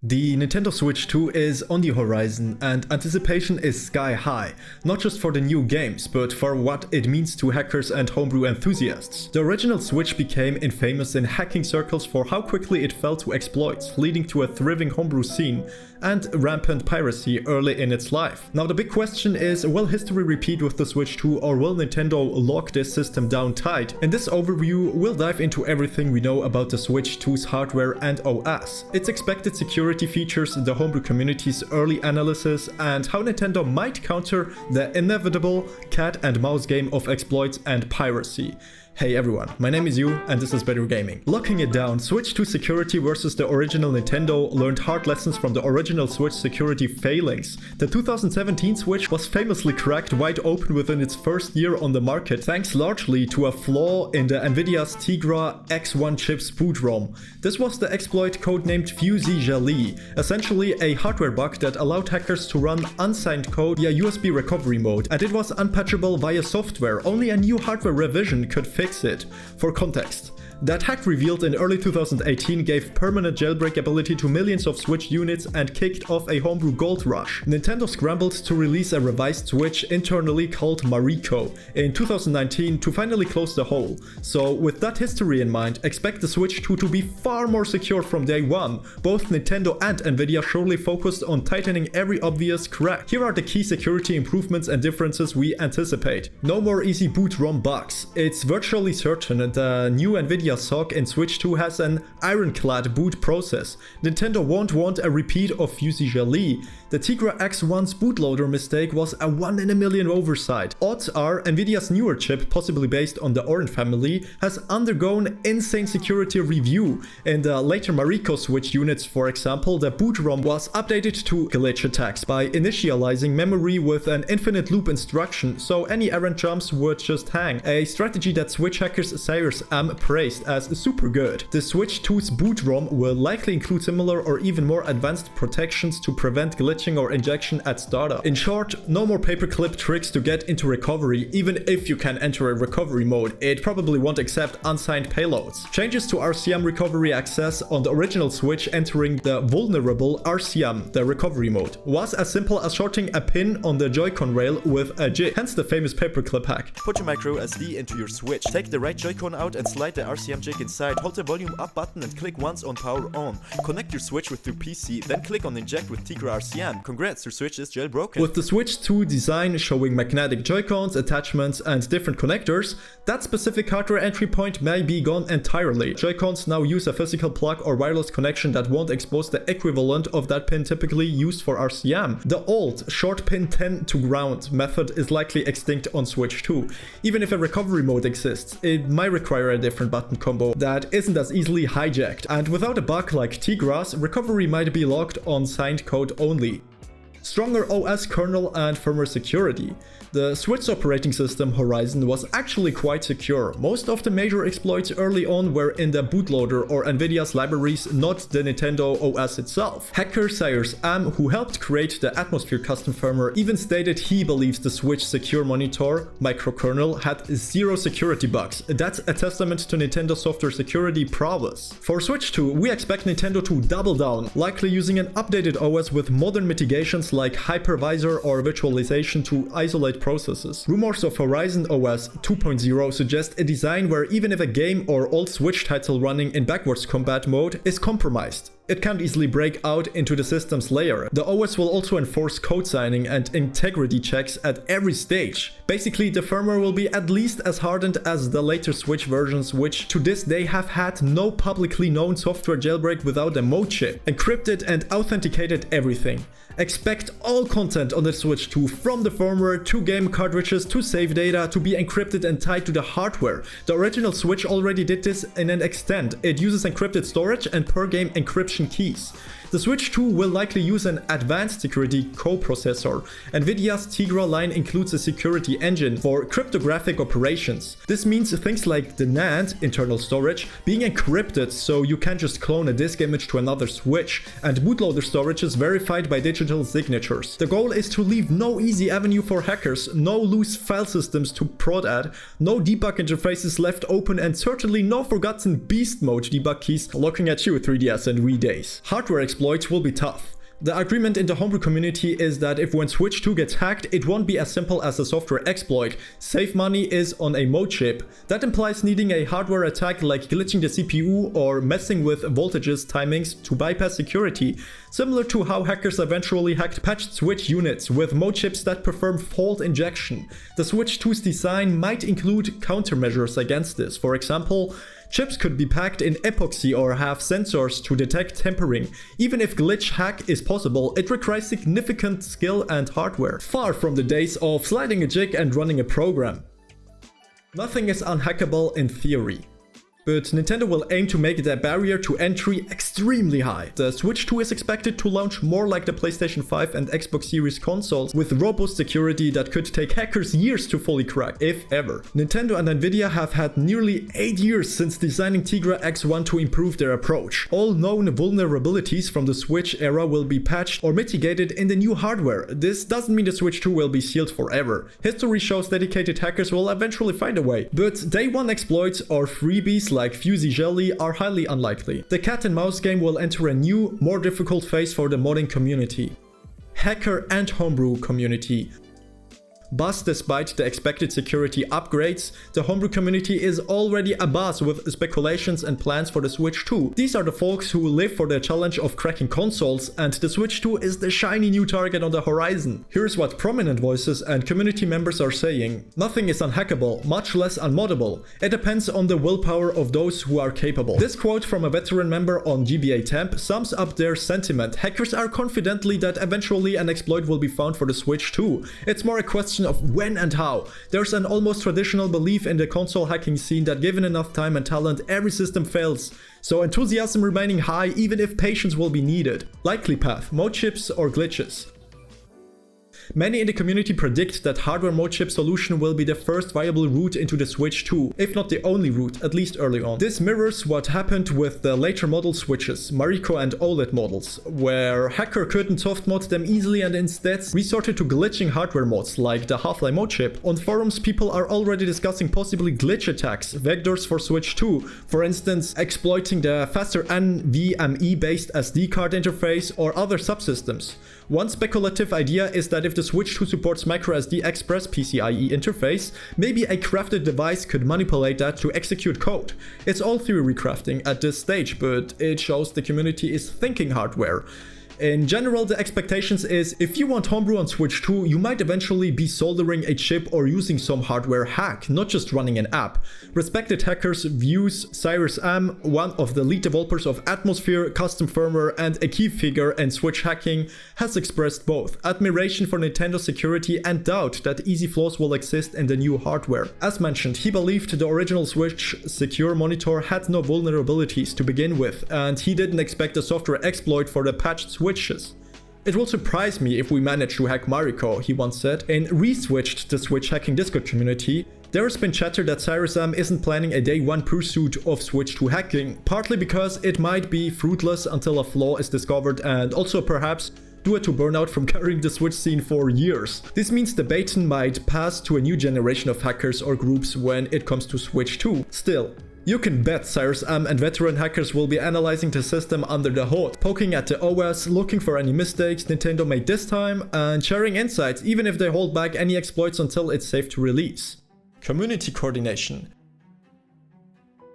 The Nintendo Switch 2 is on the horizon and anticipation is sky high, not just for the new games, but for what it means to hackers and homebrew enthusiasts. The original Switch became infamous in hacking circles for how quickly it fell to exploits, leading to a thriving homebrew scene and rampant piracy early in its life. Now the big question is, will history repeat with the Switch 2 or will Nintendo lock this system down tight? In this overview, we'll dive into everything we know about the Switch 2's hardware and OS, its expected security features, the homebrew community's early analysis, and how Nintendo might counter the inevitable cat and mouse game of exploits and piracy. Hey everyone, my name is Yu and this is Better Gaming. Locking it down, Switch 2 security versus the original Nintendo learned hard lessons from the original Switch security failings. The 2017 Switch was famously cracked wide open within its first year on the market, thanks largely to a flaw in the Nvidia's Tegra X1 chip's boot ROM. This was the exploit codenamed fusi-jali, essentially a hardware bug that allowed hackers to run unsigned code via USB recovery mode, and it was unpatchable via software. Only a new hardware revision could fix it. For context, that hack revealed in early 2018 gave permanent jailbreak ability to millions of Switch units and kicked off a homebrew gold rush. Nintendo scrambled to release a revised Switch internally called Mariko in 2019 to finally close the hole. So with that history in mind, expect the Switch 2 to be far more secure from day one. Both Nintendo and Nvidia surely focused on tightening every obvious crack. Here are the key security improvements and differences we anticipate. No more easy boot ROM bugs. It's virtually certain the new Nvidia SoC in Switch 2 has an ironclad boot process. Nintendo won't want a repeat of fusi-jali. The Tegra X1's bootloader mistake was a 1 in a million oversight. Odds are Nvidia's newer chip, possibly based on the Orin family, has undergone insane security review. In the later Mariko Switch units, for example, the boot ROM was updated to glitch attacks by initializing memory with an infinite loop instruction, so any errant jumps would just hang. A strategy that Switch hackers Cyrus M praised as super good. The Switch 2's boot ROM will likely include similar or even more advanced protections to prevent glitching or injection at startup. In short, no more paperclip tricks to get into recovery. Even if you can enter a recovery mode, it probably won't accept unsigned payloads. Changes to RCM recovery access on the original Switch entering the vulnerable RCM, the recovery mode, was as simple as shorting a pin on the Joy-Con rail with a jig, hence the famous paperclip hack. Put your micro SD into your Switch, take the right Joy-Con out and slide the RCM jig inside, hold the volume up button and click once on power on. Connect your Switch with your PC, then click on inject with Tegra RCM. Congrats, your Switch is jailbroken. With the Switch 2 design showing magnetic Joy-Cons, attachments and different connectors, that specific hardware entry point may be gone entirely. Joy-Cons now use a physical plug or wireless connection that won't expose the equivalent of that pin typically used for RCM. The old short pin 10 to ground method is likely extinct on Switch 2. Even if a recovery mode exists, it might require a different button combo that isn't as easily hijacked, and without a bug like Tegra's, recovery might be locked on signed code only. Stronger OS kernel and firmware security. The Switch operating system Horizon was actually quite secure. Most of the major exploits early on were in the bootloader or Nvidia's libraries, not the Nintendo OS itself. Hacker Cyrus M, who helped create the Atmosphere custom firmware, even stated he believes the Switch secure monitor microkernel had zero security bugs. That's a testament to Nintendo software security prowess. For Switch 2, we expect Nintendo to double down, likely using an updated OS with modern mitigations like hypervisor or virtualization to isolate processes. Rumors of Horizon OS 2.0 suggest a design where even if a game or old Switch title running in backwards combat mode is compromised, it can't easily break out into the system's layer. The OS will also enforce code signing and integrity checks at every stage. Basically, the firmware will be at least as hardened as the later Switch versions, which to this day have had no publicly known software jailbreak without a Modchip. Encrypted and authenticated everything. Expect all content on the Switch 2, from the firmware to game cartridges to save data, to be encrypted and tied to the hardware. The original Switch already did this in an extent. It uses encrypted storage and per-game encryption keys. The Switch 2 will likely use an advanced security coprocessor. Nvidia's Tegra line includes a security engine for cryptographic operations. This means things like the NAND, internal storage, being encrypted so you can't just clone a disk image to another Switch, and bootloader storage is verified by digital signatures. The goal is to leave no easy avenue for hackers, no loose file systems to prod at, no debug interfaces left open, and certainly no forgotten beast mode debug keys looking at you, 3DS and Wii days. Hardware exploits will be tough. The agreement in the homebrew community is that if when Switch 2 gets hacked, it won't be as simple as a software exploit. Save money is on a Modchip. That implies needing a hardware attack like glitching the CPU or messing with voltages timings to bypass security, similar to how hackers eventually hacked patched Switch units with Modchips that perform fault injection. The Switch 2's design might include countermeasures against this. For example, chips could be packed in epoxy or have sensors to detect tampering. Even if glitch hack is possible, it requires significant skill and hardware, far from the days of sliding a jig and running a program. Nothing is unhackable in theory, but Nintendo will aim to make the barrier to entry extremely high. The Switch 2 is expected to launch more like the PlayStation 5 and Xbox Series consoles, with robust security that could take hackers years to fully crack, if ever. Nintendo and Nvidia have had nearly 8 years since designing Tegra X1 to improve their approach. All known vulnerabilities from the Switch era will be patched or mitigated in the new hardware. This doesn't mean the Switch 2 will be sealed forever. History shows dedicated hackers will eventually find a way, but day one exploits or freebies like Fusey Jelly are highly unlikely. The cat and mouse game will enter a new, more difficult phase for the modding community. Hacker and homebrew community. But despite the expected security upgrades, the homebrew community is already abuzz with speculations and plans for the Switch 2. These are the folks who live for the challenge of cracking consoles, and the Switch 2 is the shiny new target on the horizon. Here's what prominent voices and community members are saying. Nothing is unhackable, much less unmoddable. It depends on the willpower of those who are capable. This quote from a veteran member on GBA Temp sums up their sentiment. Hackers are confidently that eventually an exploit will be found for the Switch 2. It's more a question of when and how. There's an almost traditional belief in the console hacking scene that given enough time and talent, every system fails. So enthusiasm remaining high even if patience will be needed. Likely path, Modchips or glitches. Many in the community predict that hardware Modchip solution will be the first viable route into the Switch 2, if not the only route, at least early on. This mirrors what happened with the later model Switches, Mariko and OLED models, where hacker couldn't soft mod them easily and instead resorted to glitching hardware mods like the Half-Life Modchip. On forums, people are already discussing possibly glitch attacks, vectors for Switch 2, for instance exploiting the faster NVMe based SD card interface or other subsystems. One speculative idea is that if the Switch 2 supports microSD Express PCIe interface, maybe a crafted device could manipulate that to execute code. It's all theory crafting at this stage, but it shows the community is thinking hardware. In general, the expectations is if you want homebrew on Switch 2, you might eventually be soldering a chip or using some hardware hack, not just running an app. Respected hackers views Cyrus M, one of the lead developers of Atmosphere, custom firmware and a key figure in Switch hacking, has expressed both admiration for Nintendo security and doubt that easy flaws will exist in the new hardware. As mentioned, he believed the original Switch secure monitor had no vulnerabilities to begin with, and he didn't expect a software exploit for the patched Switches. It will surprise me if we manage to hack Mariko, he once said. In Reswitched, the Switch hacking Discord community, there has been chatter that Cyrus M isn't planning a day one pursuit of Switch 2 hacking, partly because it might be fruitless until a flaw is discovered and also perhaps due to burnout from carrying the Switch scene for years. This means the baton might pass to a new generation of hackers or groups when it comes to Switch 2. Still, you can bet Cyrus M and veteran hackers will be analyzing the system under the hood, poking at the OS, looking for any mistakes Nintendo made this time, and sharing insights even if they hold back any exploits until it's safe to release. Community coordination.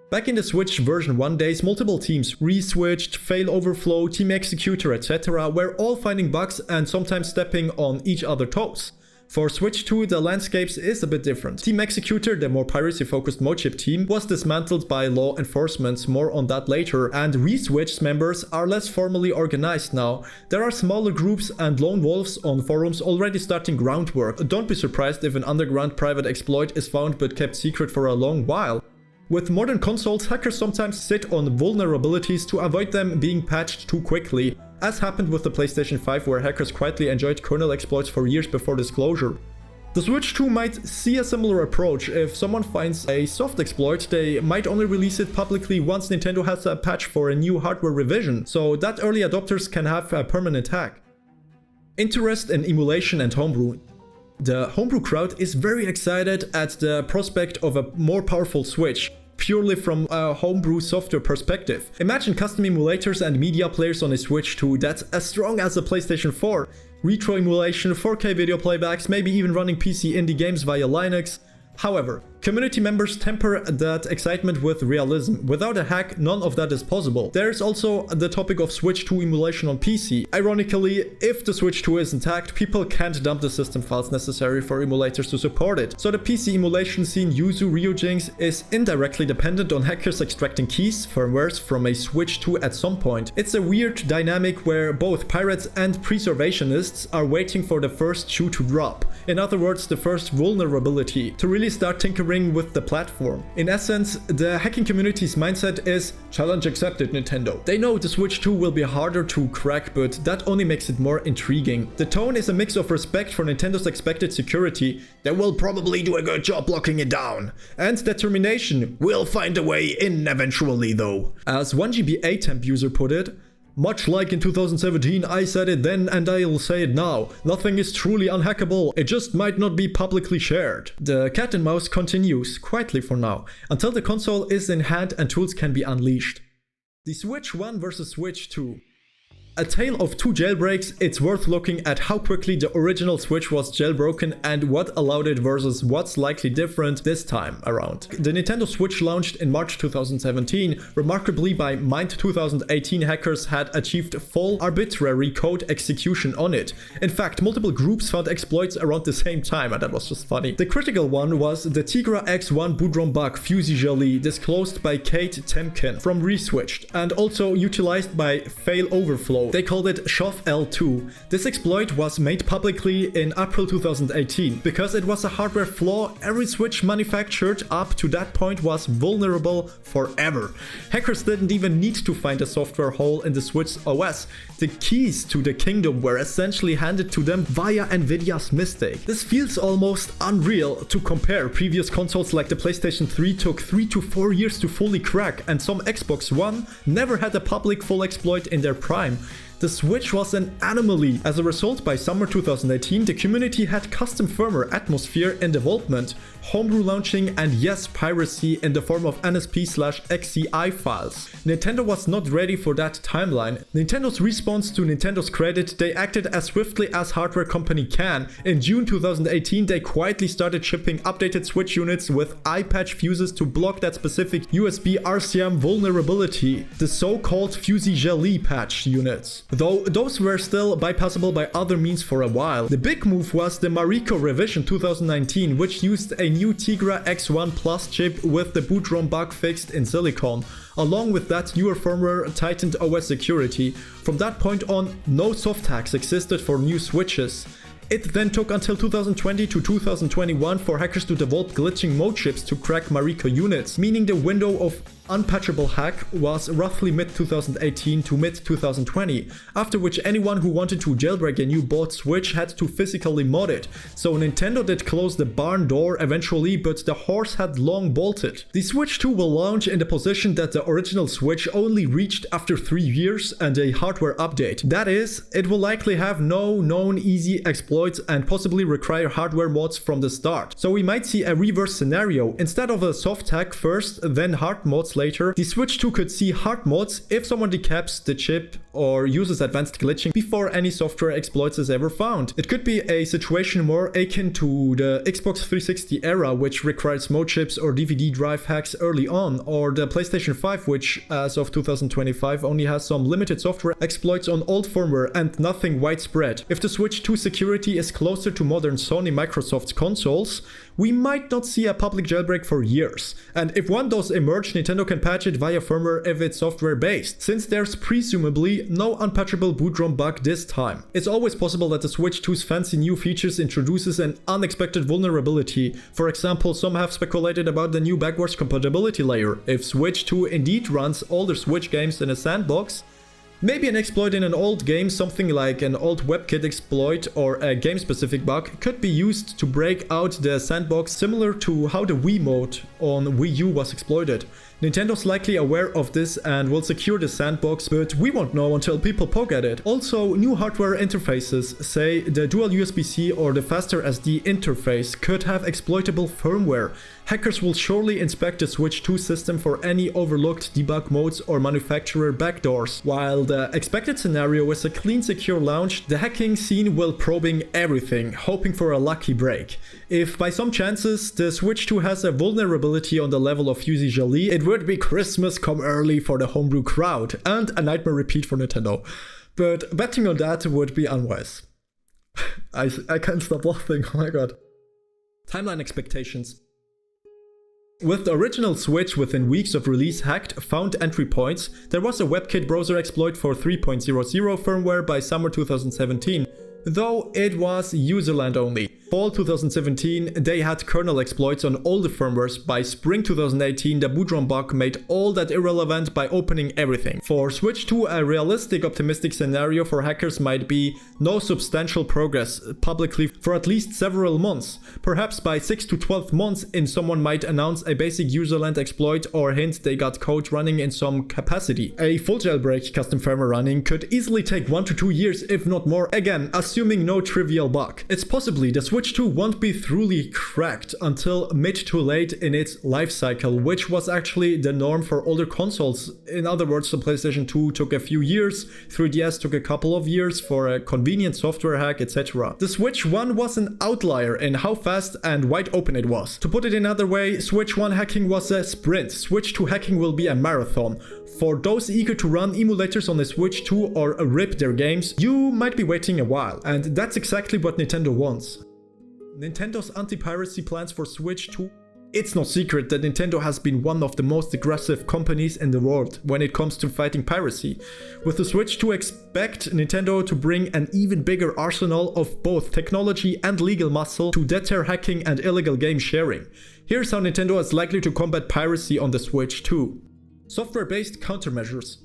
Back in the Switch version 1 days, multiple teams, Reswitched, Fail Overflow, Team Executor, etc. were all finding bugs and sometimes stepping on each other's toes. For Switch 2, the landscapes is a bit different. Team Executor, the more piracy-focused Modchip team, was dismantled by law enforcement, more on that later, and Reswitched members are less formally organized now. There are smaller groups and lone wolves on forums already starting groundwork. Don't be surprised if an underground private exploit is found but kept secret for a long while. With modern consoles, hackers sometimes sit on vulnerabilities to avoid them being patched too quickly, as happened with the PlayStation 5 where hackers quietly enjoyed kernel exploits for years before disclosure. The Switch 2 might see a similar approach. If someone finds a soft exploit, they might only release it publicly once Nintendo has a patch for a new hardware revision, so that early adopters can have a permanent hack. Interest in emulation and homebrew. The homebrew crowd is very excited at the prospect of a more powerful Switch. purely from a homebrew software perspective. Imagine custom emulators and media players on a Switch 2 that's as strong as the PlayStation 4, retro emulation, 4K video playbacks, maybe even running PC indie games via Linux. However, community members temper that excitement with realism. Without a hack, none of that is possible. There's also the topic of Switch 2 emulation on PC. Ironically, if the Switch 2 isn't hacked, people can't dump the system files necessary for emulators to support it. So the PC emulation scene Yuzu Ryujinx is indirectly dependent on hackers extracting keys, firmwares from a Switch 2 at some point. It's a weird dynamic where both pirates and preservationists are waiting for the first shoe to drop. In other words, the first vulnerability, to really start tinkering with the platform. In essence, the hacking community's mindset is challenge accepted, Nintendo. They know the Switch 2 will be harder to crack, but that only makes it more intriguing. The tone is a mix of respect for Nintendo's expected security, they will probably do a good job locking it down, and determination, we'll find a way in eventually though. As 1GB temp user put it, much like in 2017, I said it then and I'll say it now. Nothing is truly unhackable, it just might not be publicly shared. The cat and mouse continues, quietly for now, until the console is in hand and tools can be unleashed. The Switch 1 versus Switch 2. A tale of two jailbreaks, it's worth looking at how quickly the original Switch was jailbroken and what allowed it versus what's likely different this time around. The Nintendo Switch launched in March 2017. Remarkably, by Mind 2018, hackers had achieved full arbitrary code execution on it. In fact, multiple groups found exploits around the same time, and that was just funny. The critical one was the Tigra X1 bootrom bug Fusijali, disclosed by Kate Temkin from Reswitched, and also utilized by Fail Overflow. They called it SHOF-L2. This exploit was made publicly in April 2018. Because it was a hardware flaw, every Switch manufactured up to that point was vulnerable forever. Hackers didn't even need to find a software hole in the Switch OS. The keys to the kingdom were essentially handed to them via Nvidia's mistake. This feels almost unreal to compare. Previous consoles like the PlayStation 3 took 3 to 4 years to fully crack, and some Xbox One never had a public full exploit in their prime. The Switch was an anomaly. As a result, by summer 2018, the community had custom firmware atmosphere in development, homebrew launching, and yes, piracy in the form of NSP/XCI files. Nintendo was not ready for that timeline. Nintendo's response, to Nintendo's credit, they acted as swiftly as hardware company can. In June 2018, they quietly started shipping updated Switch units with eye patch fuses to block that specific USB RCM vulnerability, the so-called Fusijali patch units. Though those were still bypassable by other means for a while. The big move was the Mariko revision 2019, which used a new Tigra X1 Plus chip with the bootrom bug fixed in silicon. Along with that, newer firmware tightened OS security. From that point on, no soft hacks existed for new Switches. It then took until 2020 to 2021 for hackers to develop glitching Modchips to crack Mariko units, meaning the window of unpatchable hack was roughly mid-2018 to mid-2020, after which anyone who wanted to jailbreak a new bought Switch had to physically mod it. So Nintendo did close the barn door eventually, but the horse had long bolted. The Switch 2 will launch in the position that the original Switch only reached after 3 years and a hardware update. That is, it will likely have no known easy exploits and possibly require hardware mods from the start. So we might see a reverse scenario. Instead of a soft hack first, then hard mods later, the Switch 2 could see hard mods if someone decaps the chip or uses advanced glitching before any software exploits is ever found. It could be a situation more akin to the Xbox 360 era, which requires Modchips or DVD drive hacks early on, or the PlayStation 5, which as of 2025 only has some limited software exploits on old firmware and nothing widespread. If the Switch 2 security is closer to modern Sony Microsoft consoles, we might not see a public jailbreak for years. And if one does emerge, Nintendo can patch it via firmware if it's software based, since there's presumably no unpatchable bootrom bug this time. It's always possible that the Switch 2's fancy new features introduces an unexpected vulnerability. For example, some have speculated about the new backwards compatibility layer. If Switch 2 indeed runs older Switch games in a sandbox, maybe an exploit in an old game, something like an old WebKit exploit or a game-specific bug, could be used to break out the sandbox, similar to how the Wii mode on Wii U was exploited. Nintendo's likely aware of this and will secure the sandbox, but we won't know until people poke at it. Also, new hardware interfaces, say the dual USB-C or the faster SD interface, could have exploitable firmware. Hackers will surely inspect the Switch 2 system for any overlooked debug modes or manufacturer backdoors. While the expected scenario is a clean, secure launch, the hacking scene will probing everything, hoping for a lucky break. If by some chances the Switch 2 has a vulnerability on the level of Fusey Jolie, it would be Christmas come early for the homebrew crowd, and a nightmare repeat for Nintendo. But betting on that would be unwise. I can't stop laughing, oh my god. Timeline expectations. With the original Switch within weeks of release hacked, found entry points, there was a WebKit browser exploit for 3.00 firmware by summer 2017, though it was userland only. Fall 2017, they had kernel exploits on all the firmwares. By spring 2018, the bootrom bug made all that irrelevant by opening everything. For Switch 2, a realistic optimistic scenario for hackers might be no substantial progress publicly for at least several months. Perhaps by 6 to 12 months someone might announce a basic userland exploit or hint they got code running in some capacity. A full jailbreak custom firmware running could easily take 1 to 2 years if not more, again assuming no trivial bug. It's possibly the Switch 2 won't be truly cracked until mid to late in its life cycle, which was actually the norm for older consoles. In other words, the PlayStation 2 took a few years, 3DS took a couple of years for a convenient software hack, etc. The Switch 1 was an outlier in how fast and wide open it was. To put it another way, Switch 1 hacking was a sprint, Switch 2 hacking will be a marathon. For those eager to run emulators on the Switch 2 or rip their games, you might be waiting a while, and that's exactly what Nintendo wants. Nintendo's anti-piracy plans for Switch 2. It's no secret that Nintendo has been one of the most aggressive companies in the world when it comes to fighting piracy. With the Switch 2, expect Nintendo to bring an even bigger arsenal of both technology and legal muscle to deter hacking and illegal game sharing. Here's how Nintendo is likely to combat piracy on the Switch 2. Software-based countermeasures.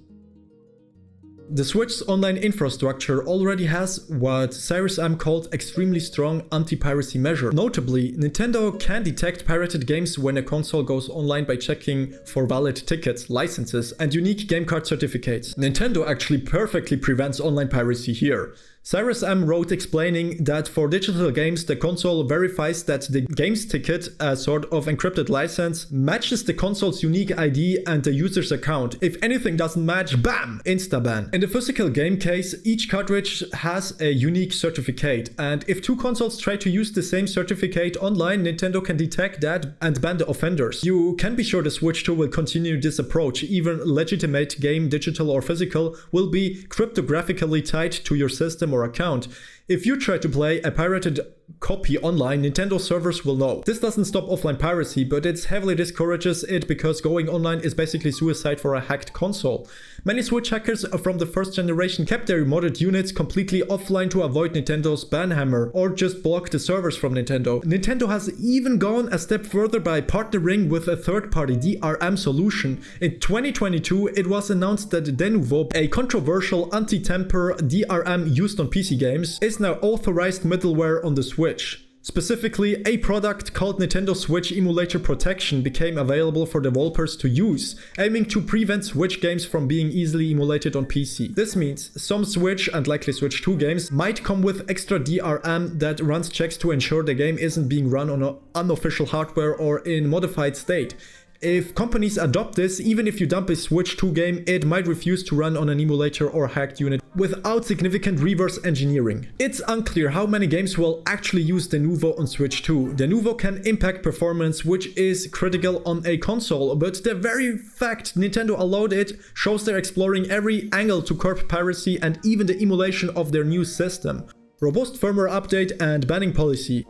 The Switch's online infrastructure already has what Cyrus M called extremely strong anti-piracy measure. Notably, Nintendo can detect pirated games when a console goes online by checking for valid tickets, licenses, and unique game card certificates. Nintendo actually perfectly prevents online piracy here. Cyrus M wrote explaining that for digital games, the console verifies that the game's ticket, a sort of encrypted license, matches the console's unique ID and the user's account. If anything doesn't match, bam! Insta-ban. In the physical game case, each cartridge has a unique certificate, and if two consoles try to use the same certificate online, Nintendo can detect that and ban the offenders. You can be sure the Switch 2 will continue this approach. Even legitimate game, digital or physical, will be cryptographically tied to your system or account. If you try to play a pirated copy online, Nintendo servers will know. This doesn't stop offline piracy, but it heavily discourages it because going online is basically suicide for a hacked console. Many Switch hackers from the first generation kept their modded units completely offline to avoid Nintendo's ban hammer, or just block the servers from Nintendo. Nintendo has even gone a step further by partnering with a third-party DRM solution. In 2022, it was announced that Denuvo, a controversial anti-tamper DRM used on PC games, is now authorized middleware on the Switch. Specifically, a product called Nintendo Switch Emulator Protection became available for developers to use, aiming to prevent Switch games from being easily emulated on PC. This means some Switch and likely Switch 2 games might come with extra DRM that runs checks to ensure the game isn't being run on unofficial hardware or in modified state. If companies adopt this, even if you dump a Switch 2 game, it might refuse to run on an emulator or hacked unit without significant reverse engineering. It's unclear how many games will actually use Denuvo on Switch 2. Denuvo can impact performance, which is critical on a console, but the very fact Nintendo allowed it shows they're exploring every angle to curb piracy and even the emulation of their new system. Robust firmware update and banning policy.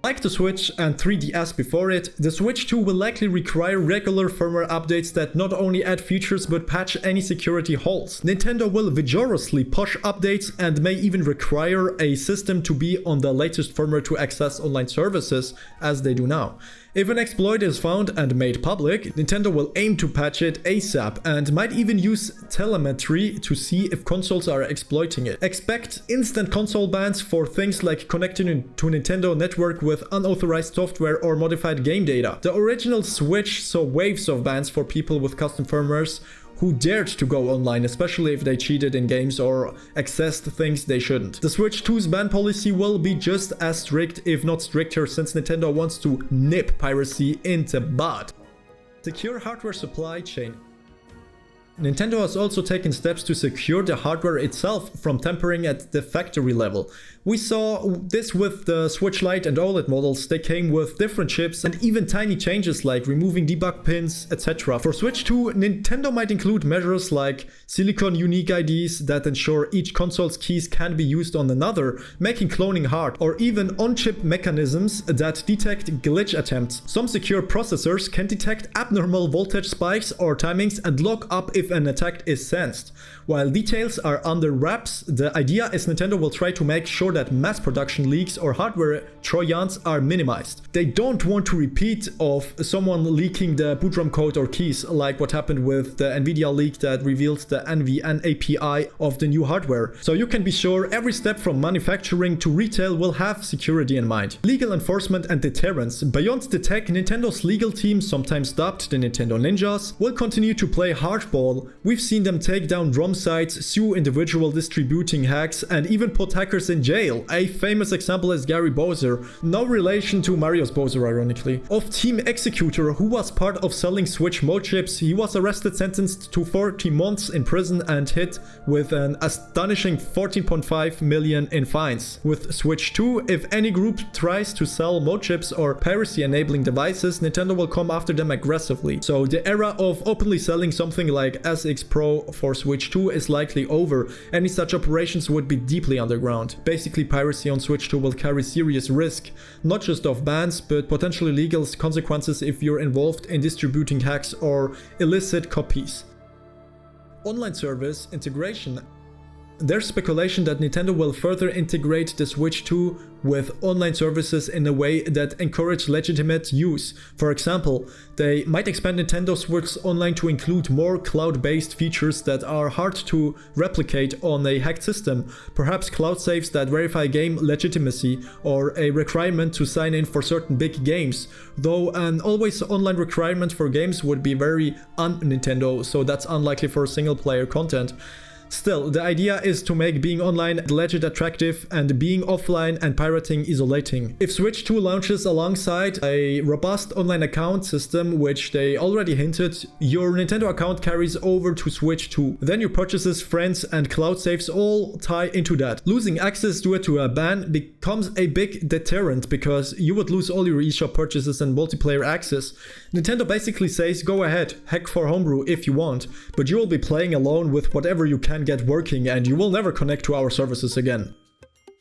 Like the Switch and 3DS before it, the Switch 2 will likely require regular firmware updates that not only add features but patch any security holes. Nintendo will vigorously push updates and may even require a system to be on the latest firmware to access online services, as they do now. If an exploit is found and made public, Nintendo will aim to patch it ASAP and might even use telemetry to see if consoles are exploiting it. Expect instant console bans for things like connecting to Nintendo network with unauthorized software or modified game data. The original Switch saw waves of bans for people with custom firmwares who dared to go online, especially if they cheated in games or accessed things they shouldn't. The Switch 2's ban policy will be just as strict, if not stricter, since Nintendo wants to nip piracy in the bud. Secure hardware supply chain. Nintendo has also taken steps to secure the hardware itself from tampering at the factory level. We saw this with the Switch Lite and OLED models. They came with different chips and even tiny changes like removing debug pins, etc. For Switch 2, Nintendo might include measures like silicon unique IDs that ensure each console's keys can be used on another, making cloning hard, or even on-chip mechanisms that detect glitch attempts. Some secure processors can detect abnormal voltage spikes or timings and lock up if an attack is sensed. While details are under wraps, the idea is Nintendo will try to make sure that mass production leaks or hardware Trojans are minimized. They don't want to repeat of someone leaking the boot ROM code or keys, like what happened with the Nvidia leak that revealed the NVN API of the new hardware. So you can be sure every step from manufacturing to retail will have security in mind. Legal enforcement and deterrence. Beyond the tech, Nintendo's legal team, sometimes dubbed the Nintendo Ninjas, will continue to play hardball. We've seen them take down ROM sites, sue individual distributing hacks, and even put hackers in jail. A famous example is Gary Bowser, no relation to Mario's Bowser ironically, of Team Executor, who was part of selling Switch Modchips. He was arrested, sentenced to 40 months in prison and hit with an astonishing 14.5 million in fines. With Switch 2, if any group tries to sell Modchips or piracy enabling devices, Nintendo will come after them aggressively. So the era of openly selling something like SX Pro for Switch 2 is likely over. Any such operations would be deeply underground. Basically, piracy on Switch 2 will carry serious risk, not just of bans, but potentially legal consequences if you're involved in distributing hacks or illicit copies. Online service integration. There's speculation that Nintendo will further integrate the Switch 2 with online services in a way that encourage legitimate use. For example, they might expand Nintendo Switch Online to include more cloud-based features that are hard to replicate on a hacked system, perhaps cloud saves that verify game legitimacy, or a requirement to sign in for certain big games, though an always online requirement for games would be very un-Nintendo, so that's unlikely for single-player content. Still, the idea is to make being online legit attractive and being offline and pirating isolating. If Switch 2 launches alongside a robust online account system, which they already hinted, your Nintendo account carries over to Switch 2. Then your purchases, friends, and cloud saves all tie into that. Losing access due to a ban becomes a big deterrent because you would lose all your eShop purchases and multiplayer access. Nintendo basically says, go ahead, hack for homebrew if you want, but you will be playing alone with whatever you can get working and you will never connect to our services again.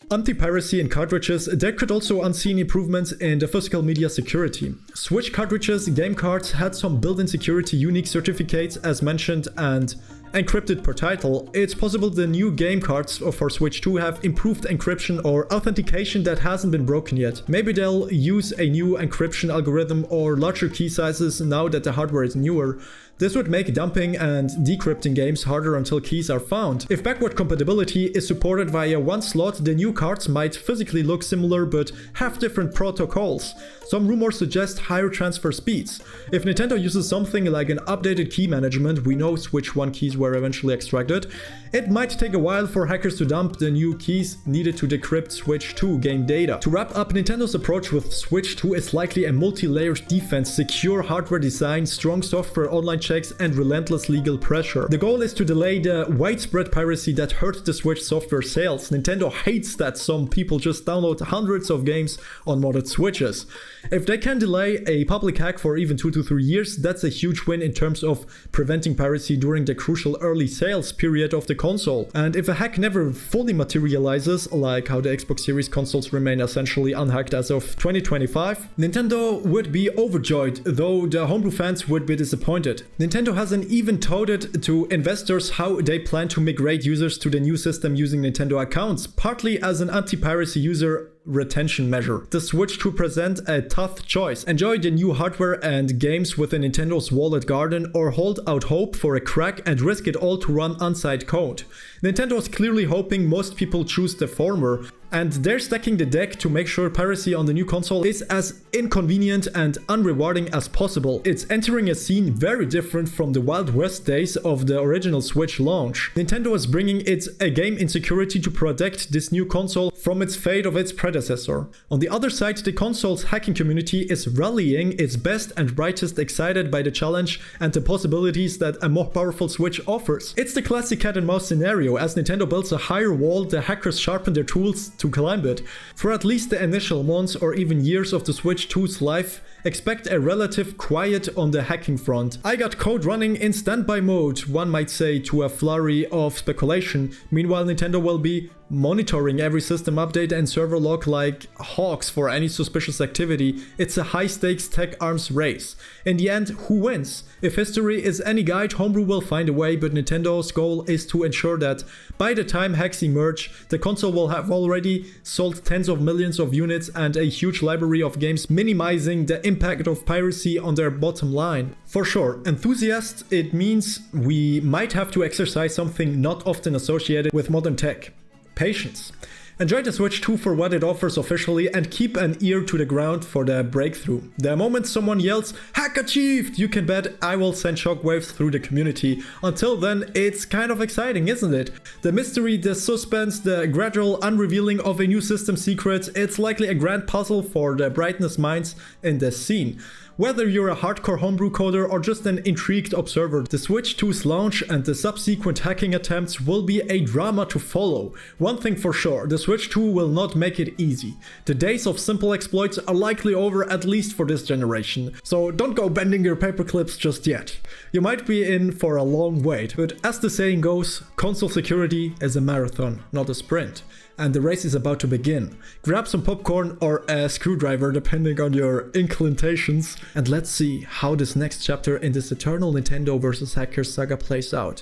Anti-piracy in cartridges. There could also unseen improvements in the physical media security. Switch cartridges, game cards had some built-in security unique certificates as mentioned and encrypted per title. It's possible the new game cards for Switch 2 have improved encryption or authentication that hasn't been broken yet. Maybe they'll use a new encryption algorithm or larger key sizes now that the hardware is newer. This would make dumping and decrypting games harder until keys are found. If backward compatibility is supported via one slot, the new cards might physically look similar but have different protocols. Some rumors suggest higher transfer speeds. If Nintendo uses something like an updated key management, we know Switch 1 keys were eventually extracted, it might take a while for hackers to dump the new keys needed to decrypt Switch 2 game data. To wrap up, Nintendo's approach with Switch 2 is likely a multi-layered defense, secure hardware design, strong software online checks, and relentless legal pressure. The goal is to delay the widespread piracy that hurt the Switch software sales. Nintendo hates that some people just download hundreds of games on modded Switches. If they can delay a public hack for even 2 to 3 years, that's a huge win in terms of preventing piracy during the crucial early sales period of the console. And if a hack never fully materializes, like how the Xbox Series consoles remain essentially unhacked as of 2025, Nintendo would be overjoyed, though the homebrew fans would be disappointed. Nintendo hasn't even touted to investors how they plan to migrate users to the new system using Nintendo accounts, partly as an anti-piracy user retention measure. The Switch 2 presents a tough choice. Enjoy the new hardware and games within Nintendo's walled garden, or hold out hope for a crack and risk it all to run unsigned code. Nintendo is clearly hoping most people choose the former, and they're stacking the deck to make sure piracy on the new console is as inconvenient and unrewarding as possible. It's entering a scene very different from the Wild West days of the original Switch launch. Nintendo is bringing its game insecurity to protect this new console from its fate of its predecessor. On the other side, the console's hacking community is rallying its best and brightest, excited by the challenge and the possibilities that a more powerful Switch offers. It's the classic cat and mouse scenario. As Nintendo builds a higher wall, the hackers sharpen their tools to climb it. For at least the initial months or even years of the Switch 2's life, expect a relative quiet on the hacking front. I got code running in standby mode, one might say, to a flurry of speculation. Meanwhile, Nintendo will be monitoring every system update and server log like hawks for any suspicious activity. It's a high-stakes tech arms race. In the end, who wins? If history is any guide, Homebrew will find a way, but Nintendo's goal is to ensure that by the time hacks emerge, the console will have already sold tens of millions of units and a huge library of games, minimizing the impact of piracy on their bottom line. For sure, enthusiasts, it means we might have to exercise something not often associated with modern tech: patience. Enjoy the Switch 2 for what it offers officially, and keep an ear to the ground for the breakthrough. The moment someone yells, "Hack achieved!" you can bet I will send shockwaves through the community. Until then, it's kind of exciting, isn't it? The mystery, the suspense, the gradual unrevealing of a new system secret, it's likely a grand puzzle for the brightness minds in the scene. Whether you're a hardcore homebrew coder or just an intrigued observer, the Switch 2's launch and the subsequent hacking attempts will be a drama to follow. One thing for sure, the Switch 2 will not make it easy. The days of simple exploits are likely over, at least for this generation. So don't go bending your paperclips just yet. You might be in for a long wait, but as the saying goes, console security is a marathon, not a sprint. And the race is about to begin. Grab some popcorn or a screwdriver depending on your inclinations, and let's see how this next chapter in this eternal Nintendo vs hackers saga plays out.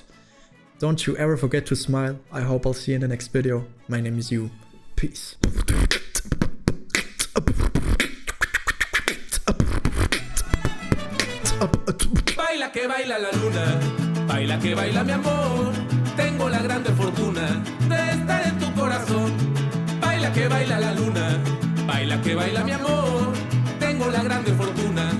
Don't you ever forget to smile. I hope I'll see you in the next video. My name is you. Peace. Baila que baila la luna, baila que baila mi amor. Tengo la grande fortuna de estar en tu corazón. Baila que baila la luna, baila que baila mi amor. Tengo la grande fortuna